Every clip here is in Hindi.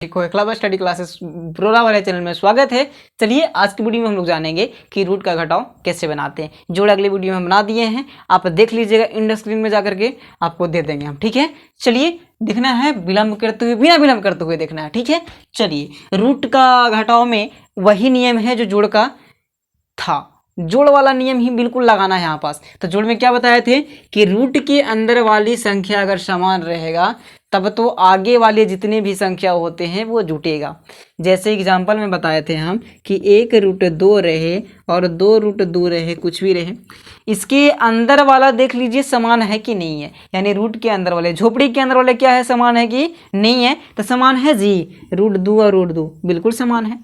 क्लब स्टडी क्लासेस प्रोग्राम वाले चैनल में स्वागत है। चलिए आज की वीडियो में हम लोग जानेंगे कि रूट का घटाव कैसे बनाते हैं। जोड़ अगले वीडियो में बना दिए हैं, आप देख लीजिएगा, इंड स्क्रीन में जाकर के आपको दे देंगे हम। ठीक है, चलिए देखना है विलंब करते हुए, बिना विलंब करते हुए देखना है। ठीक है, चलिए रूट का घटाव में वही नियम है जो जोड़ का था, जोड़ वाला नियम ही बिल्कुल लगाना है यहाँ पास। तो जोड़ में क्या बताए थे कि रूट के अंदर वाली संख्या अगर समान रहेगा तब तो आगे वाले जितने भी संख्या होते हैं वो जुटेगा। जैसे एग्जांपल में बताए थे हम कि 1√2 रहे और 2√2 रहे, कुछ भी रहे, इसके अंदर वाला देख लीजिए समान है कि नहीं है। यानी रूट के अंदर वाले, झोपड़ी के अंदर वाले क्या है, समान है कि नहीं है? तो समान है जी, √2 और √2 बिल्कुल समान है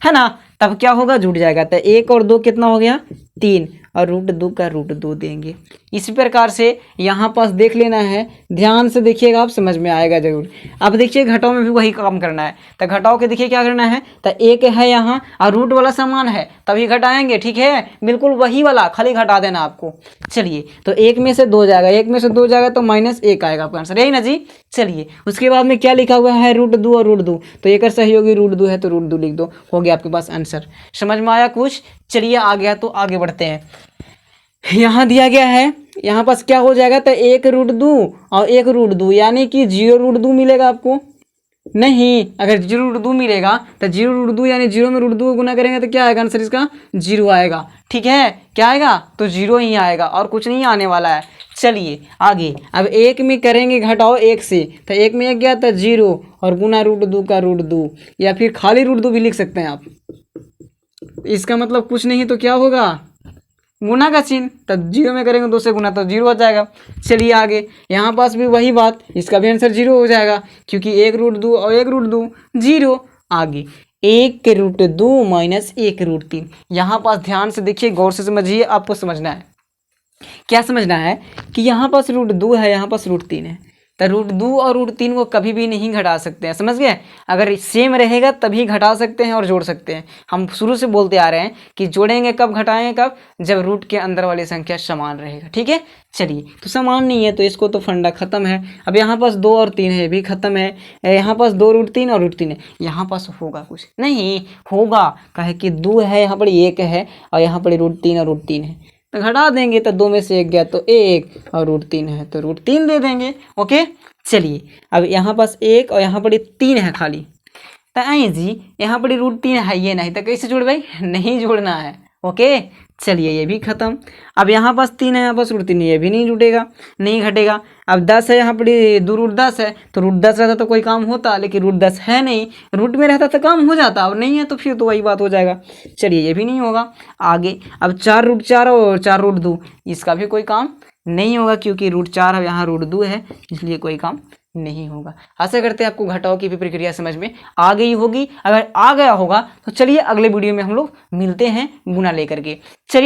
ना। तब क्या होगा, जुट जाएगा। तो 1 और 2 कितना हो गया, 3, और √2 का √2 देंगे। इसी प्रकार से यहाँ पास देख लेना है, ध्यान से देखिएगा, आप समझ में आएगा जरूर। अब देखिए घटाव में भी वही काम करना है। तो घटाव के देखिए क्या करना है, तो 1 है यहाँ और रूट वाला समान है तभी घटाएंगे। ठीक है, बिल्कुल वही वाला, खाली घटा देना आपको। चलिए तो 1 में से 2 जाएगा, 1 में से 2 जाएगा तो -1 आएगा आपका आंसर, यही ना जी। चलिए उसके बाद में क्या लिखा हुआ है, √2 और √2, तो एक सहयोगी √2 है तो √2 लिख दो, हो गया आपके पास आंसर। समझ में आया कुछ? चलिए आ गया तो आगे बढ़ते हैं। यहाँ दिया गया है, यहाँ पास क्या हो जाएगा, तो 1√2 और 1√2 यानी कि 0√2 मिलेगा आपको। नहीं, अगर 0√2 मिलेगा तो 0√2 यानी 0 में √2 गुना करेंगे तो क्या आएगा आंसर इसका, 0 आएगा। ठीक है, क्या आएगा, तो 0 ही आएगा और कुछ नहीं आने वाला है। चलिए आगे, अब 1 में करेंगे घटाओ 1 से, तो 1 में 1 गया तो 0 और गुना √2 का √2, या फिर खाली √2 भी लिख सकते हैं आप। इसका मतलब कुछ नहीं तो क्या होगा, गुना का चिन्ह, तब 0 में करेंगे 2 से गुना तो 0 हो जाएगा। चलिए आगे, यहाँ पास भी वही बात, इसका भी आंसर 0 हो जाएगा क्योंकि 1√2 और 1√2 0। आगे 1√2 माइनस 1√3, यहाँ पास ध्यान से देखिए, गौर से समझिए, आपको समझना है। क्या समझना है कि यहाँ पास √2 है, यहाँ पास √3 है, तो √2 और √3 को कभी भी नहीं घटा सकते हैं, समझ गए। अगर सेम रहेगा तभी घटा सकते हैं और जोड़ सकते हैं। हम शुरू से बोलते आ रहे हैं कि जोड़ेंगे कब, घटाएंगे कब, जब रूट के अंदर वाली संख्या समान रहेगा। ठीक है, चलिए तो समान नहीं है तो इसको तो फंडा खत्म है। अब यहाँ पास 2 और 3 है, भी खत्म है। यहाँ पास 2√3 और √3 है, यहाँ पास होगा कुछ नहीं होगा, कहे कि 2 है, यहाँ पर 1 है और यहाँ पर √3 और √3 है, तो घटा देंगे तो 2 में से 1 गया तो 1 और √3 है तो √3 दे देंगे। ओके, चलिए अब यहाँ पास 1 और यहाँ पर 3 है खाली, तो आई जी यहाँ पर √3 है ये नहीं, तो कैसे जोड़ भाई, नहीं जोड़ना है। ओके, चलिए ये भी खत्म। अब यहाँ पास 3 है, यहाँ पास √3 है, ये भी नहीं जुटेगा, नहीं घटेगा। अब 10 है, यहाँ पर 2√10 है, तो √10 रहता तो कोई काम होता, लेकिन √10 है नहीं, रूट में रहता तो काम हो जाता, और नहीं है तो फिर तो वही बात हो जाएगा। चलिए ये भी नहीं होगा। आगे अब 4√4 और 4√2, इसका भी कोई काम नहीं होगा क्योंकि √4 है, यहाँ √2 है, इसलिए कोई काम नहीं होगा। आशा करते हैं आपको घटाव की भी प्रक्रिया समझ में आ गई होगी। अगर आ गया होगा तो चलिए अगले वीडियो में हम लोग मिलते हैं गुना लेकर के। चलिए।